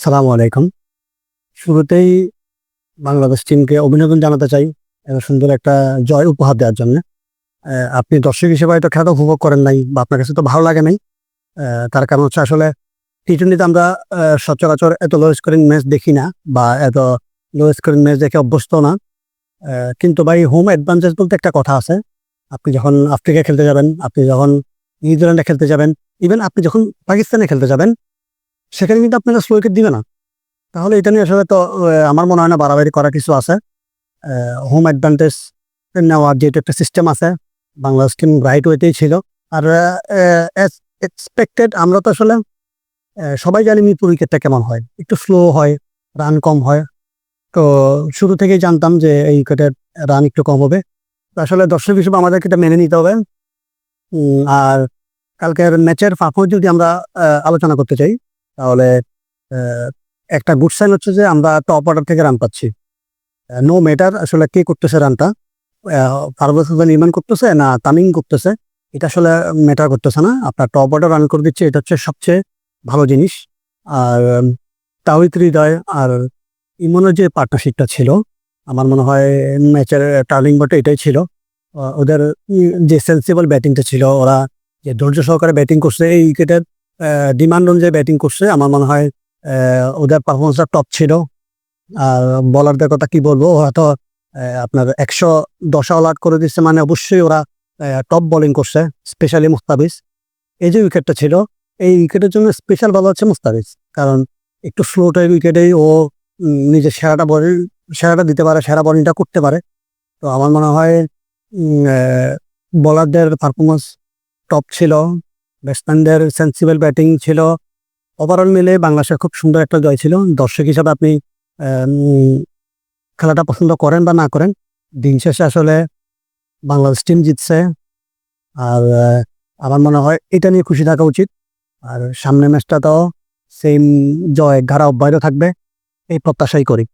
আসসালামু আলাইকুম। শুরুতেই বাংলাদেশ টিমকে অভিনন্দন জানাতে চাই এত সুন্দর একটা জয় উপহার দেওয়ার জন্য। আপনি দর্শক হিসেবে হয়তো খেলাটা উপভোগ করেন নাই বা আপনার কাছে তো ভালো লাগে নাই। তার কারণ হচ্ছে আসলে টি-টোয়েন্টিতে আমরা সচরাচর এত লো স্কোরিং ম্যাচ দেখি না বা এত লো স্কোরিং ম্যাচ দেখে অভ্যস্ত না। কিন্তু ভাই হোম অ্যাডভান্টেজ বলতে একটা কথা আছে। আপনি যখন আফ্রিকায় খেলতে যাবেন, আপনি যখন নিউজিল্যান্ডে খেলতে যাবেন, ইভেন আপনি যখন পাকিস্তানে খেলতে যাবেন, সেখানে কিন্তু আপনারা স্লো উইকেট দিবে না। তাহলে এটা নিয়ে আসলে তো আমার মনে হয় না বাড়াবাড়ি করার কিছু আছে। হোম অ্যাডভান্টেজ নেওয়ার যেহেতু একটা সিস্টেম আছে, বাংলাদেশ টিম রাইট ওয়েতেই ছিল। আর অ্যাজ এক্সপেক্টেড আমরা তো আসলে সবাই জানি মিরপুর উইকেটটা কেমন হয়, একটু স্লো হয়, রান কম হয়। তো শুরু থেকেই জানতাম যে এই উইকেটের রান একটু কম হবে। তো আসলে দর্শক হিসেবে আমাদেরকে এটা মেনে নিতে হবে। আর কালকের ম্যাচের পারফরম্যান্স যদি আমরা আলোচনা করতে চাই, তাহলে আহ, একটা গুড সাইন হচ্ছে যে আমরা টপ অর্ডার থেকে রান পাচ্ছি। নো ম্যাটার আসলে কে করতেছে রানটা, পারভেজ হোসেন ইমন করতেছে না তামিম করতেছে, এটা আসলে ম্যাটার করতেছে না। আপনার টপ অর্ডার রান করে দিচ্ছে, এটা হচ্ছে সবচেয়ে ভালো জিনিস। আর তাওহিদ হৃদয় আর ইমনের যে পার্টনারশিপটা ছিল, আমার মনে হয় ম্যাচের টার্নিং পয়েন্ট এটাই ছিল। ওদের যে সেন্সিবল ব্যাটিংটা ছিল, ওরা যে ধৈর্য সহকারে ব্যাটিং করছে, এই উইকেটের ডিমান্ড অনুযায়ী ব্যাটিং করছে, আমার মনে হয় ওদের পারফরমেন্সটা টপ ছিল। আর বলারদের কথা কি বলবো, হয়তো আপনার 110 অল আউট করে দিচ্ছে, মানে অবশ্যই ওরা টপ বোলিং করছে, স্পেশালি মুস্তাফিজ। এই যে উইকেটটা ছিল, এই উইকেটের জন্য স্পেশাল ভালো হচ্ছে মুস্তাফিজ, কারণ একটু স্লো টাইপ উইকেটেই ও নিজের সেরাটা দিতে পারে, সেরা বোলিংটা করতে পারে। তো আমার মনে হয় বোলারদের পারফরমেন্স টপ ছিল, ব্যাটসম্যানদের সেন্সিবল ব্যাটিং ছিল। ওভারঅল মিলে বাংলাদেশের খুব সুন্দর একটা জয় ছিল। দর্শক হিসাবে আপনি খেলাটা পছন্দ করেন বা না করেন, দিন শেষে আসলে বাংলাদেশ টিম জিতছে। আর আমার মনে হয় এটা নিয়ে খুশি থাকা উচিত। আর সামনের ম্যাচটা তো সেম জয় ধারা অব্যাহত থাকবে, এই প্রত্যাশাই করি।